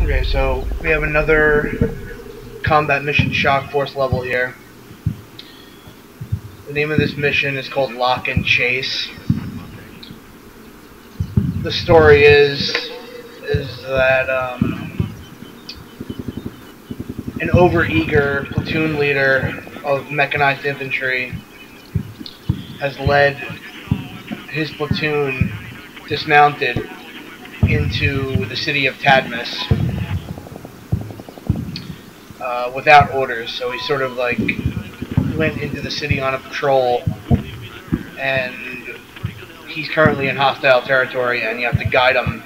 Okay, so we have another combat mission shock force level here. The name of this mission is called Lock and Chase. The story is that an overeager platoon leader of mechanized infantry has led his platoon dismounted into the city of Tadmur without orders. So he sort of like went into the city on a patrol, and he's currently in hostile territory, and you have to guide him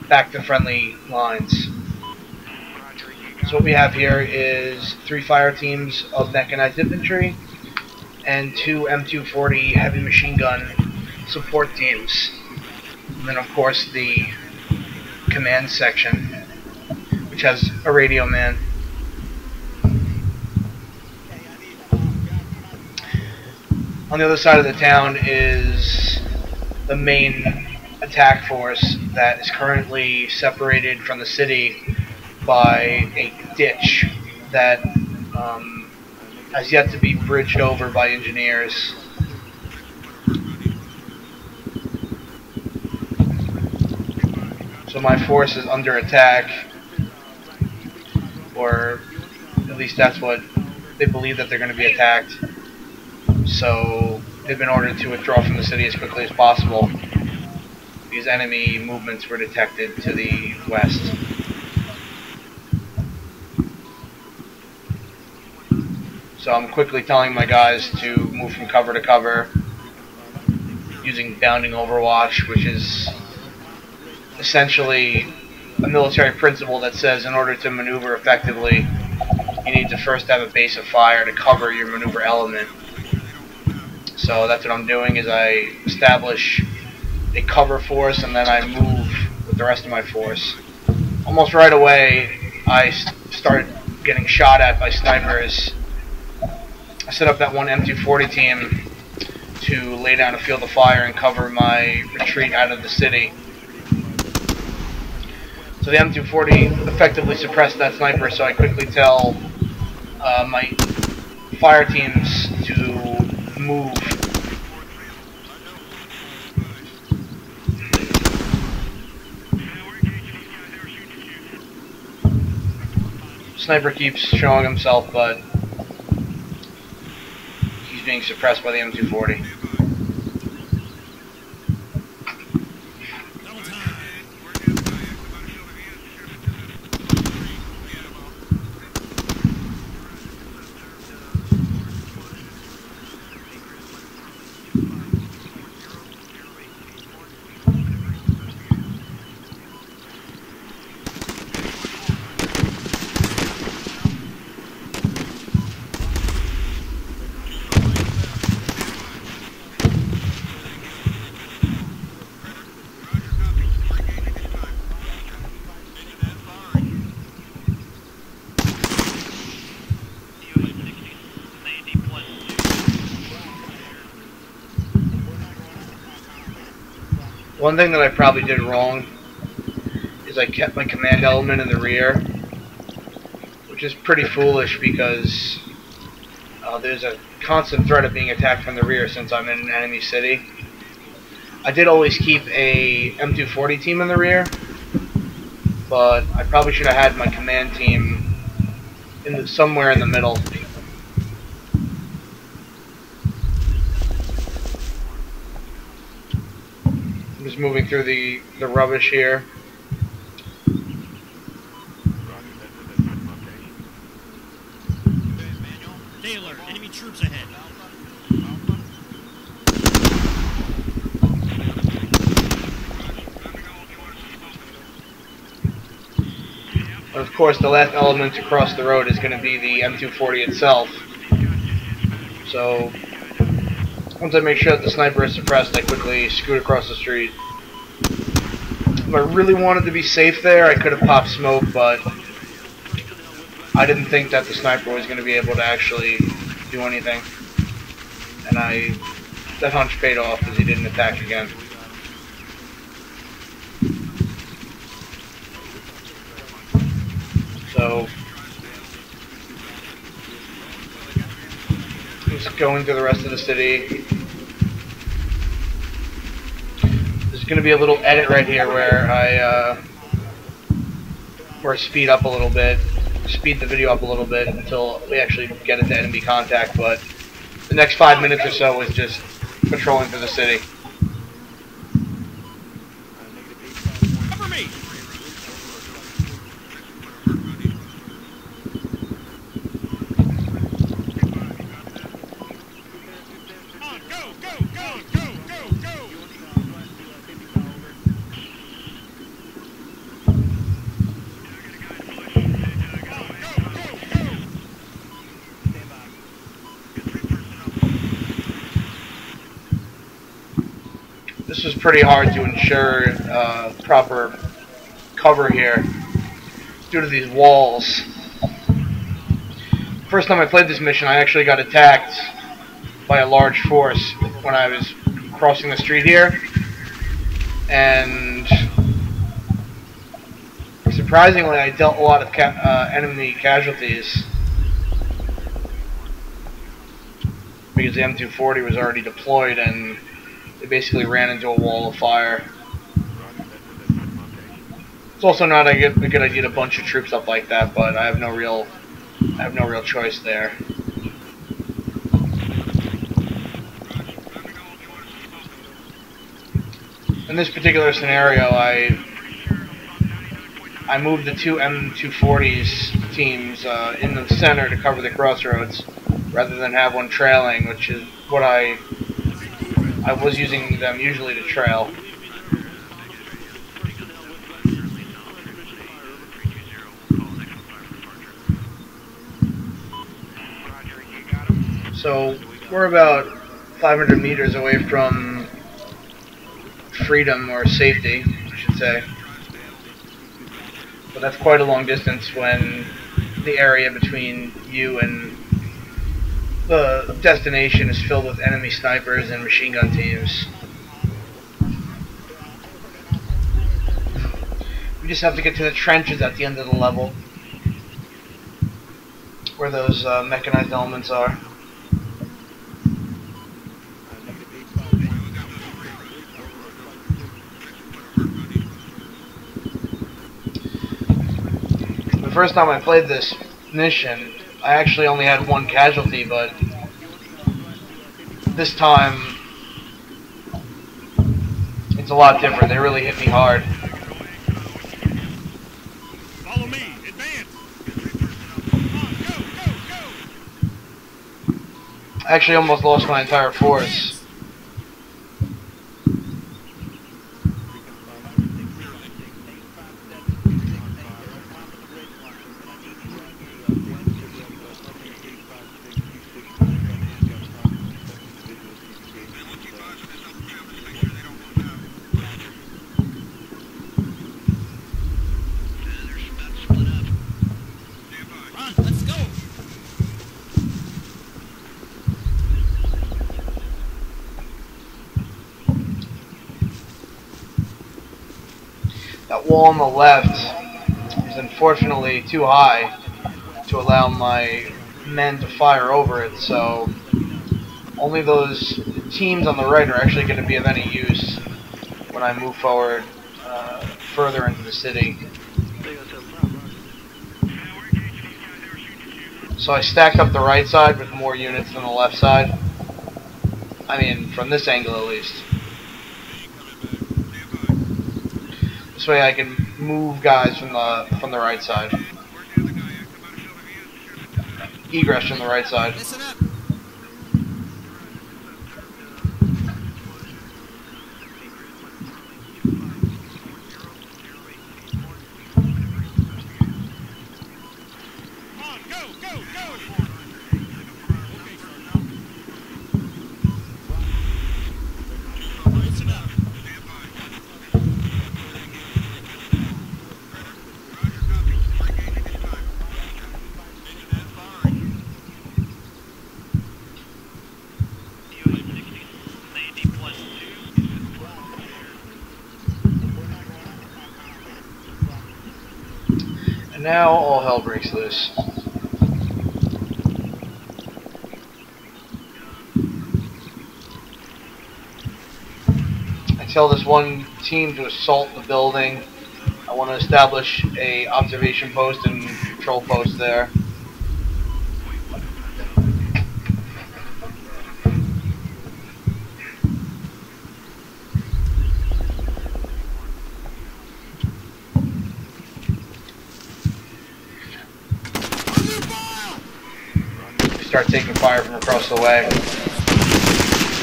back to friendly lines. So what we have here is 3 fire teams of mechanized infantry and 2 M240 heavy machine gun support teams. And then of course the command section, which has a radio man. On the other side of the town is the main attack force that is currently separated from the city by a ditch that has yet to be bridged over by engineers. So my force is under attack, or at least that's what they believe, that they're going to be attacked. So they've been ordered to withdraw from the city as quickly as possible. These enemy movements were detected to the west. So I'm quickly telling my guys to move from cover to cover using bounding overwatch, which is essentially a military principle that says in order to maneuver effectively, you need to first have a base of fire to cover your maneuver element. So that's what I'm doing, is I establish a cover force and then I move with the rest of my force. Almost right away, I start getting shot at by snipers. I set up that one M240 team to lay down a field of fire and cover my retreat out of the city. So the M240 effectively suppressed that sniper, so I quickly tell my fire teams to move. Sniper keeps showing himself, but he's being suppressed by the M240. One thing that I probably did wrong is I kept my command element in the rear, which is pretty foolish because there's a constant threat of being attacked from the rear since I'm in an enemy city. I did always keep a M240 team in the rear, but I probably should have had my command team somewhere in the middle. I'm just moving through the rubbish here. Taylor, enemy troops ahead. And of course, the last element to cross the road is going to be the M240 itself. So once I make sure that the sniper is suppressed, I quickly scoot across the street. If I really wanted to be safe there, I could have popped smoke, but I didn't think that the sniper was going to be able to actually do anything. And that hunch paid off because he didn't attack again. So just going through the rest of the city. There's going to be a little edit right here where I speed up a little bit, speed the video up a little bit until we actually get into enemy contact. But the next 5 minutes or so is just patrolling through the city. Cover me! On, go, go, go, go, go, go! This was pretty hard to ensure proper cover here due to these walls. First time I played this mission, I actually got attacked by a large force when I was crossing the street here, and surprisingly I dealt a lot of enemy casualties because the M240 was already deployed and they basically ran into a wall of fire. It's also not a good idea to bunch of troops up like that, but I have no real choice there. In this particular scenario, I moved the two M240s teams in the center to cover the crossroads, rather than have one trailing, which is what I was using them usually to trail. So we're about 500 meters away from freedom, or safety, I should say. But that's quite a long distance when the area between you and the destination is filled with enemy snipers and machine gun teams. We just have to get to the trenches at the end of the level, where those mechanized elements are. The first time I played this mission, I actually only had one casualty, but this time it's a lot different. They really hit me hard. Follow me, advance! On, go, go, go! I actually almost lost my entire force. That wall on the left is unfortunately too high to allow my men to fire over it, so only those teams on the right are actually going to be of any use when I move forward further into the city. So I stacked up the right side with more units than the left side. I mean, from this angle at least. This way I can move guys from the right side. Egress from the right side. Listen up! On, go, go, go! Listen up! And now all hell breaks loose. I tell this one team to assault the building. I want to establish a observation post and control post there. Start taking fire from across the way.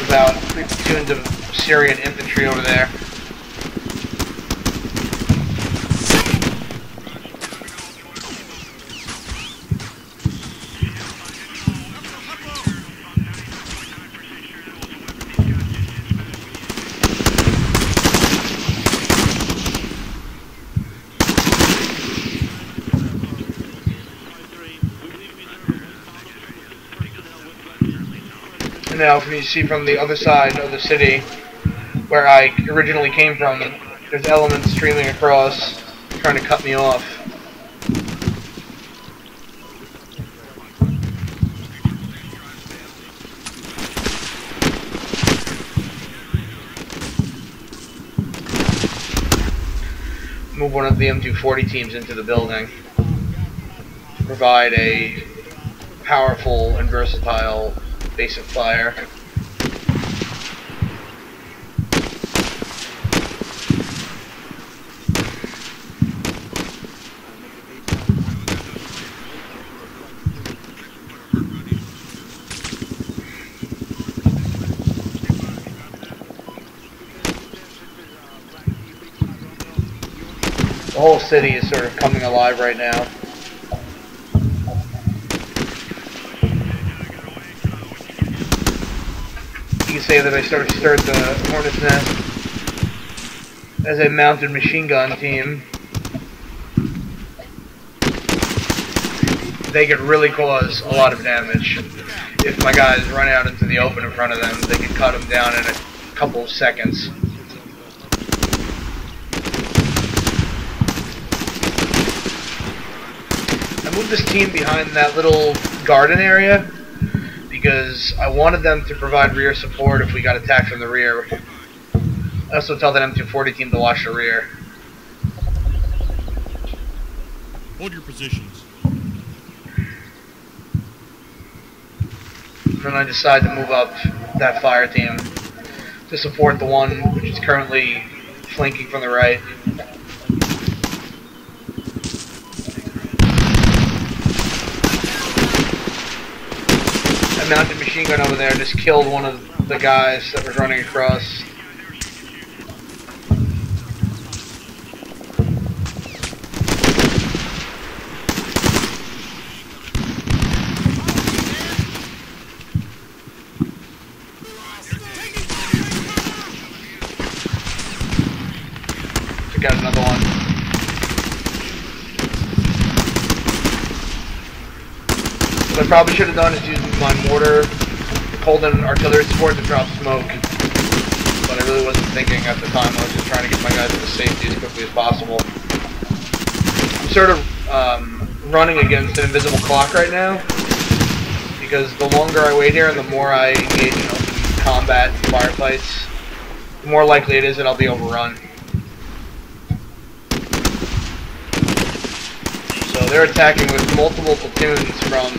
About 3 platoons of Syrian infantry over there. Now, from you see from the other side of the city, where I originally came from, there's elements streaming across, trying to cut me off. Move one of the M240 teams into the building to provide a powerful and versatile base of fire. The whole city is sort of coming alive right now. You can say that I sort of stirred the hornet's nest as a mounted machine gun team. They could really cause a lot of damage. If my guys run out into the open in front of them, they could cut them down in a couple of seconds. I moved this team behind that little garden area because I wanted them to provide rear support if we got attacked from the rear. I also tell that M240 team to watch the rear. Hold your positions. And then I decide to move up that fire team to support the one which is currently flanking from the right. That mounted machine gun over there just killed one of the guys that was running across. Got another one. What I probably should have done is use my mortar, hold in artillery support to drop smoke. But I really wasn't thinking at the time. I was just trying to get my guys to safety as quickly as possible. I'm sort of running against an invisible clock right now, because the longer I wait here and the more I engage in open combat and firefights, the more likely it is that I'll be overrun. So they're attacking with multiple platoons from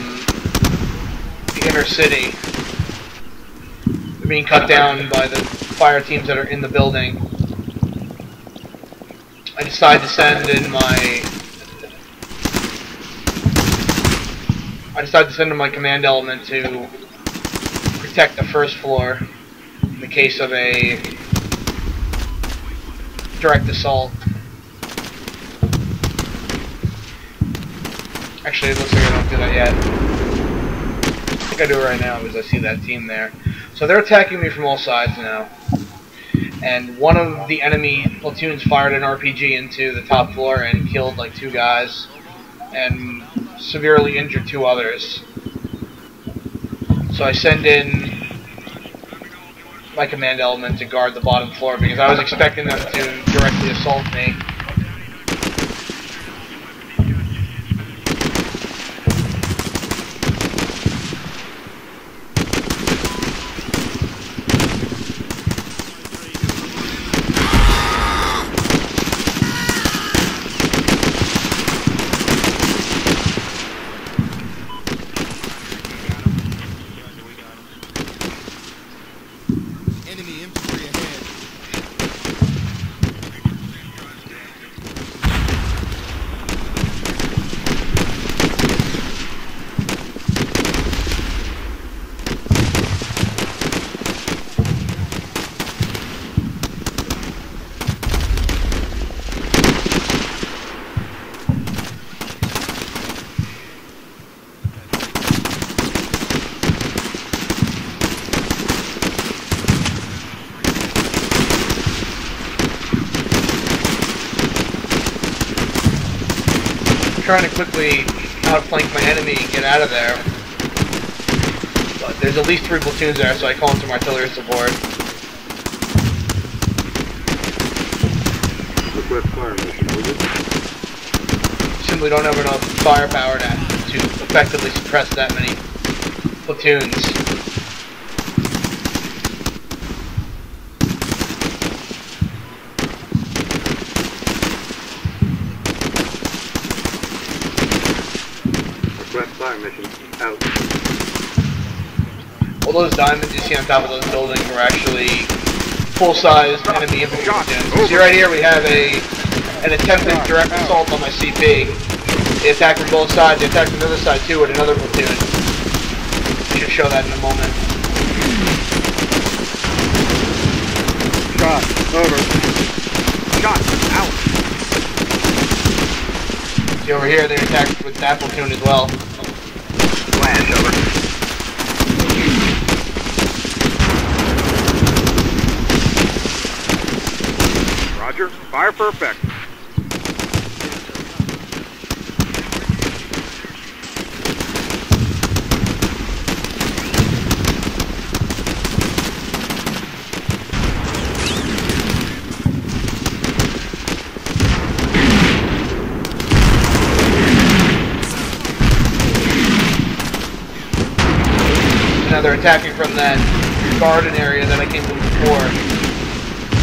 the inner city. They're being cut down by the fire teams that are in the building. I decide to send in my command element to protect the first floor in the case of a direct assault. Actually, it looks like I don't do that yet. I think I do it right now because I see that team there. So they're attacking me from all sides now. And one of the enemy platoons fired an RPG into the top floor and killed like 2 guys and severely injured 2 others. So I send in my command element to guard the bottom floor because I was expecting them to directly assault me. trying to quickly outflank my enemy and get out of there. But there's at least 3 platoons there, so I call in some artillery support. Request fire mission, over. Simply don't have enough firepower to effectively suppress that many platoons. Request fire mission, out. All those diamonds you see on top of those buildings were actually full-sized enemy infantry platoons. See right here we have an attempted direct assault on my CP. They attacked from both sides. They attacked from the other side too with another platoon. Should show that in a moment. Shot, over. Shot, out. See over here they attacked with that platoon as well. Flash, over. Roger, fire for effect. Now they're attacking from that garden area that I came from before.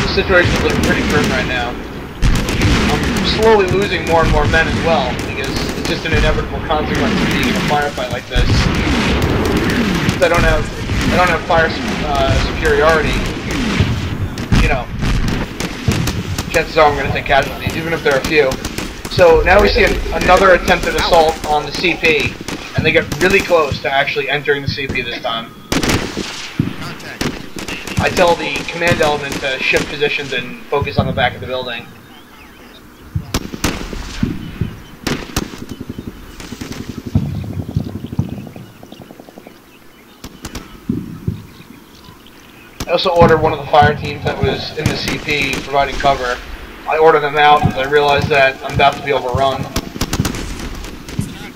The situation is looking pretty grim right now. I'm slowly losing more and more men as well, because it's just an inevitable consequence of being in a firefight like this. I don't have fire superiority. You know, chances are I'm going to take casualties, even if there are a few. So now we see another attempted assault on the CP, and they get really close to actually entering the CP this time. I tell the command element to shift positions and focus on the back of the building. I also ordered one of the fire teams that was in the CP providing cover. I order them out because I realize that I'm about to be overrun.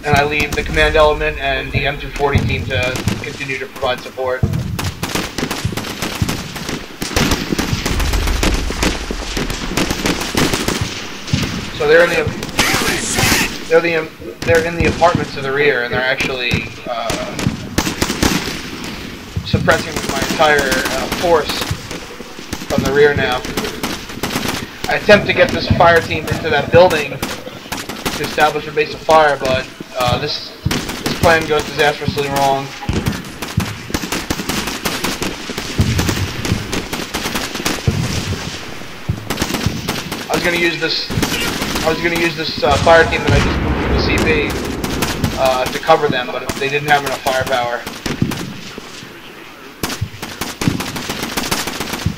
And I leave the command element and the M240 team to continue to provide support. So they're in the apartments to the rear, and they're actually suppressing my entire force from the rear now. I attempt to get this fire team into that building to establish a base of fire, but this plan goes disastrously wrong. I was going to use this fire team that I just moved from the CP to cover them, but they didn't have enough firepower.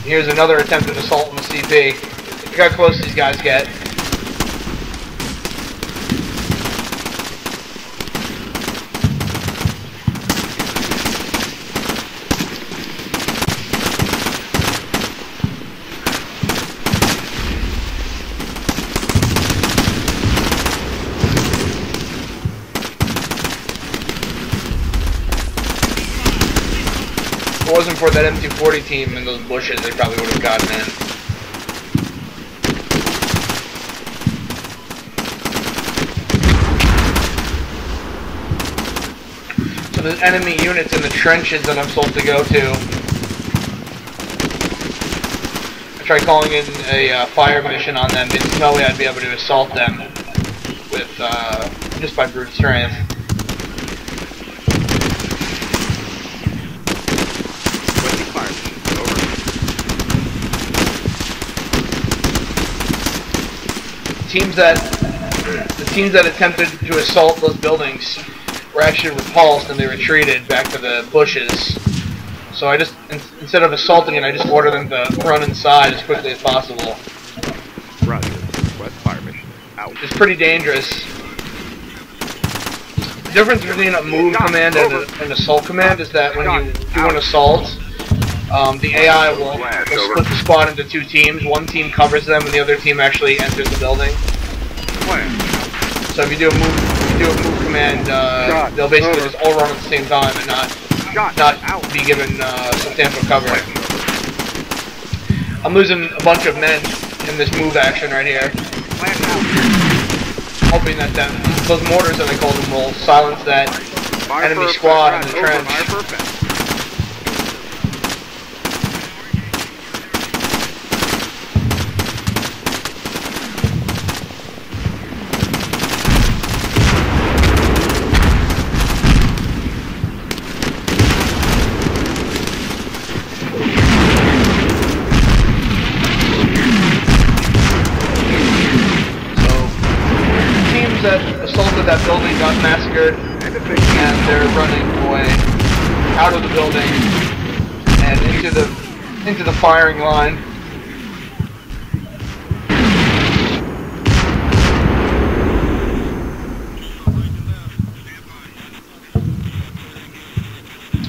Here's another attempted assault on the CP. Look how close these guys get. If it wasn't for that M240 team and those bushes, they probably would have gotten in. So there's enemy units in the trenches that I'm supposed to go to. I tried calling in a fire mission on them, but there's no way I'd be able to assault them with just by brute strength. The teams that attempted to assault those buildings were actually repulsed and they retreated back to the bushes. So I just, instead of assaulting it, I just ordered them to run inside as quickly as possible. Roger. Request fire mission. Out. It's pretty dangerous. The difference between a move command and an assault command is that when you do an assault, the AI will split the squad into 2 teams. One team covers them and the other team actually enters the building. So if you do a move command, they'll basically just all run at the same time and not be given substantial cover. I'm losing a bunch of men in this move action right here. Hoping that those mortars that I called them will silence that enemy squad in the trench. That assaulted that building got massacred, and they're running away out of the building and into the firing line.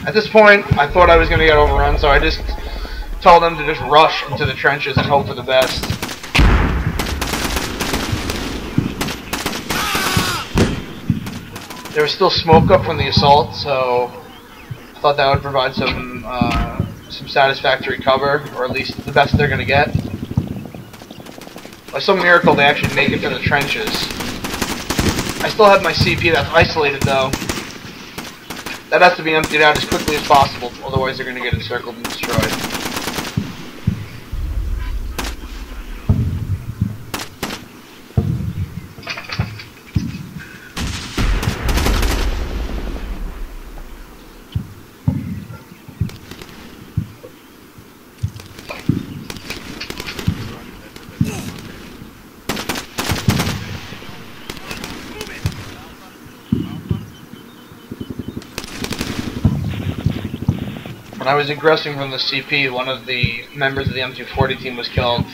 At this point, I thought I was going to get overrun, so I just told them to just rush into the trenches and hope for the best. There was still smoke up from the assault, so I thought that would provide some satisfactory cover, or at least the best they're going to get. By some miracle, they actually make it to the trenches. I still have my CP that's isolated, though. That has to be emptied out as quickly as possible, otherwise they're going to get encircled and destroyed. When I was aggressing from the CP, one of the members of the M240 team was killed.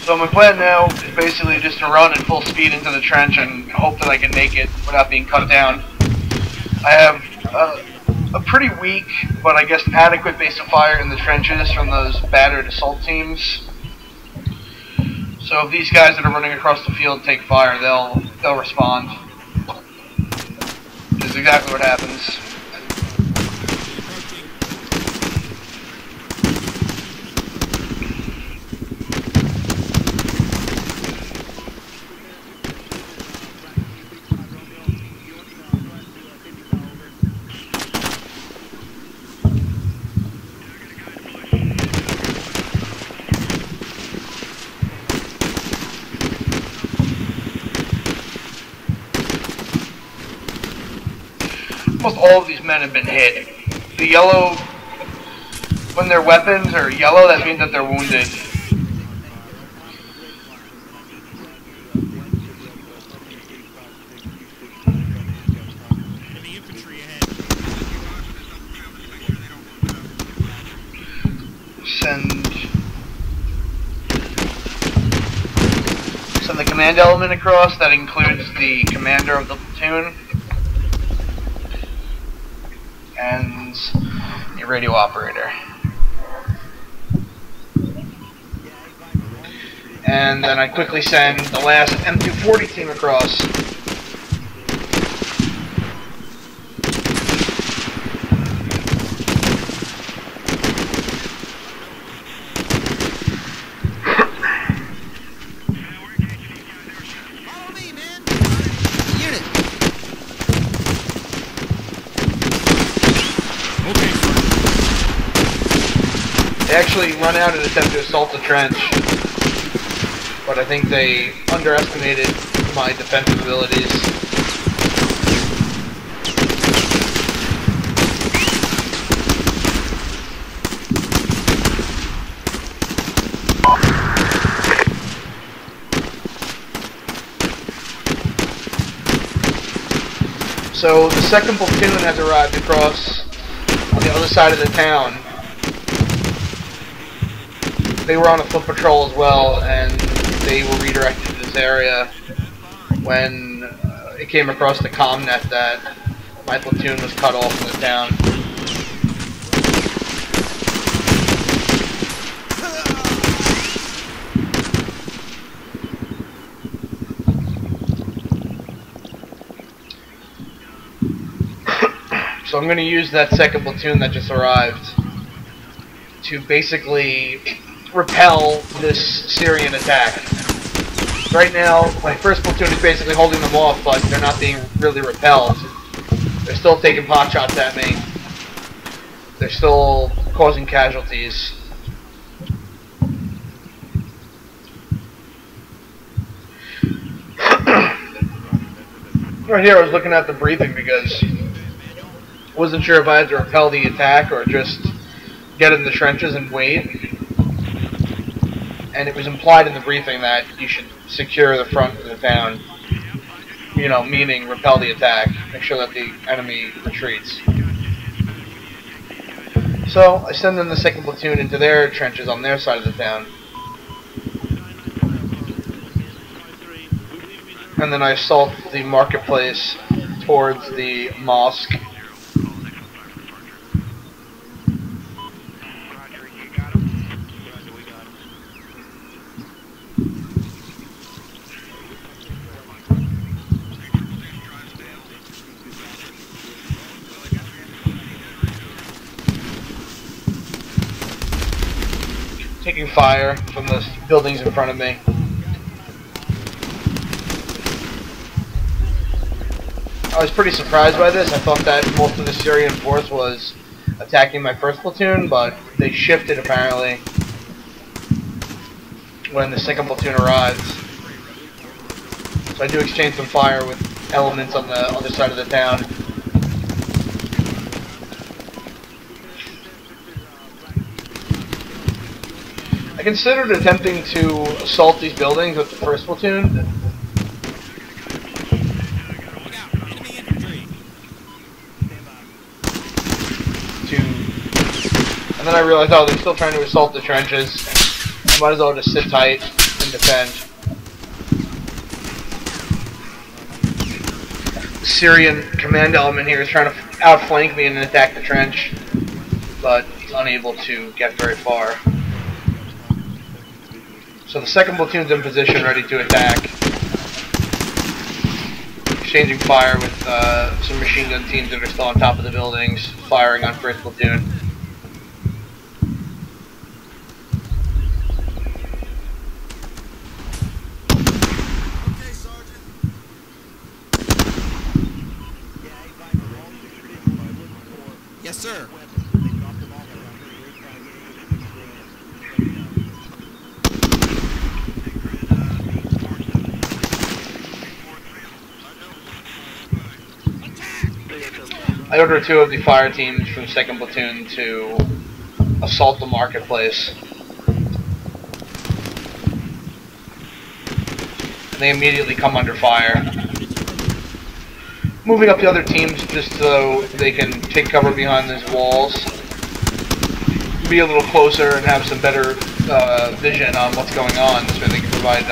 So my plan now is basically just to run at full speed into the trench and hope that I can make it without being cut down. I have a pretty weak, but I guess adequate base of fire in the trenches from those battered assault teams. So if these guys that are running across the field take fire, they'll respond. Which is exactly what happens. Almost all of these men have been hit. The yellow, when their weapons are yellow, that means that they're wounded. Send the command element across. That includes the commander of the platoon and a radio operator. And then I quickly send the last M240 team across. They actually run out and attempt to assault the trench, but I think they underestimated my defensive abilities. So the second platoon has arrived across on the other side of the town. They were on a foot patrol as well, and they were redirected to this area when it came across the commnet that my platoon was cut off from the town. So I'm going to use that second platoon that just arrived to basically repel this Syrian attack. Right now, my first platoon is basically holding them off, but they're not being really repelled. They're still taking pot shots at me. They're still causing casualties. Right here, I was looking at the briefing because I wasn't sure if I had to repel the attack or just get in the trenches and wait. And it was implied in the briefing that you should secure the front of the town. You know, meaning repel the attack. Make sure that the enemy retreats. So, I send in the second platoon into their trenches on their side of the town. And then I assault the marketplace towards the mosque. Taking fire from the buildings in front of me. I was pretty surprised by this. I thought that most of the Syrian force was attacking my first platoon, but they shifted apparently when the second platoon arrived. So I do exchange some fire with elements on the other side of the town. I considered attempting to assault these buildings with the first platoon. And then I realized, oh, they're still trying to assault the trenches. I might as well just sit tight and defend. The Syrian command element here is trying to outflank me and attack the trench, but he's unable to get very far. So the second platoon's in position, ready to attack. Exchanging fire with some machine gun teams that are still on top of the buildings, firing on first platoon. Yes, sir. I ordered 2 of the fire teams from 2nd Platoon to assault the marketplace. And they immediately come under fire. Moving up the other teams just so they can take cover behind these walls. Be a little closer and have some better vision on what's going on, so they can provide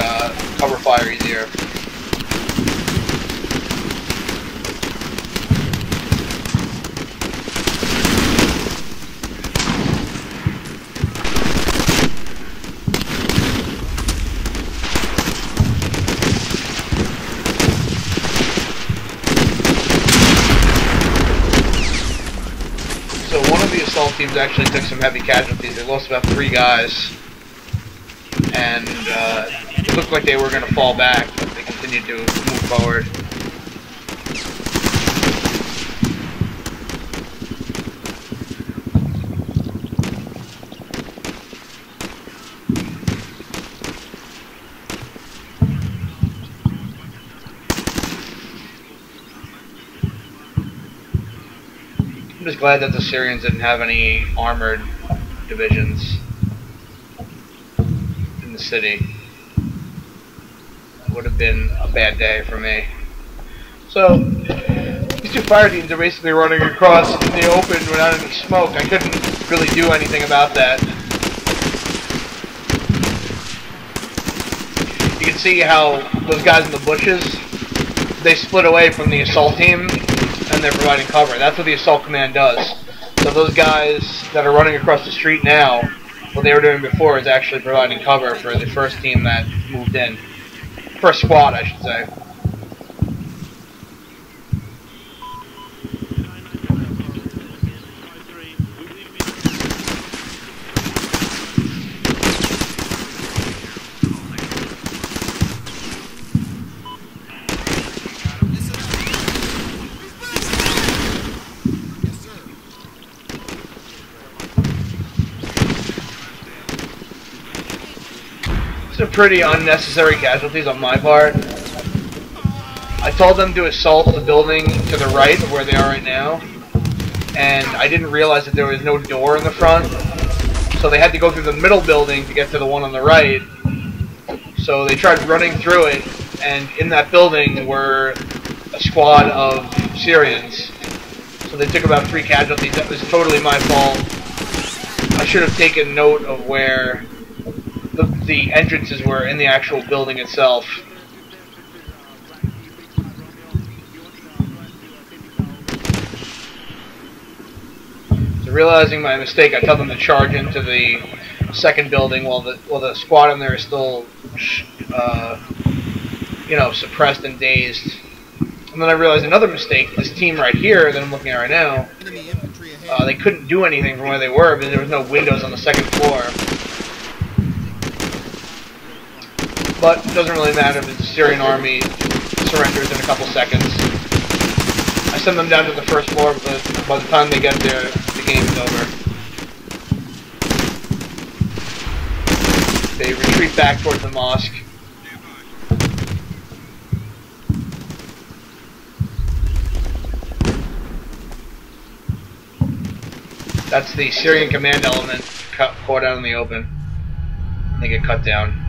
cover fire easier. So one of the assault teams actually took some heavy casualties. They lost about 3 guys. And it looked like they were going to fall back, but they continued to move forward. I'm just glad that the Syrians didn't have any armored divisions in the city. That would have been a bad day for me. So, These two fire teams are basically running across in the open without any smoke. I couldn't really do anything about that. You can see how those guys in the bushes, they split away from the assault team, and they're providing cover. That's what the assault command does. So those guys that are running across the street now, what they were doing before is actually providing cover for the first team that moved in. First squad, I should say. Some pretty unnecessary casualties on my part. I told them to assault the building to the right of where they are right now, and I didn't realize that there was no door in the front, so they had to go through the middle building to get to the one on the right. So they tried running through it, and in that building were a squad of Syrians. So they took about 3 casualties. That was totally my fault. I should have taken note of where the entrances were in the actual building itself. So realizing my mistake, I tell them to charge into the second building while the squad in there is still, you know, suppressed and dazed. And then I realized another mistake. This team right here that I'm looking at right now, they couldn't do anything from where they were because there was no windows on the second floor. But it doesn't really matter if the Syrian army surrenders in a couple seconds. I send them down to the first floor, but by the time they get there, the game's over. They retreat back towards the mosque. That's the Syrian command element caught out in the open. They get cut down.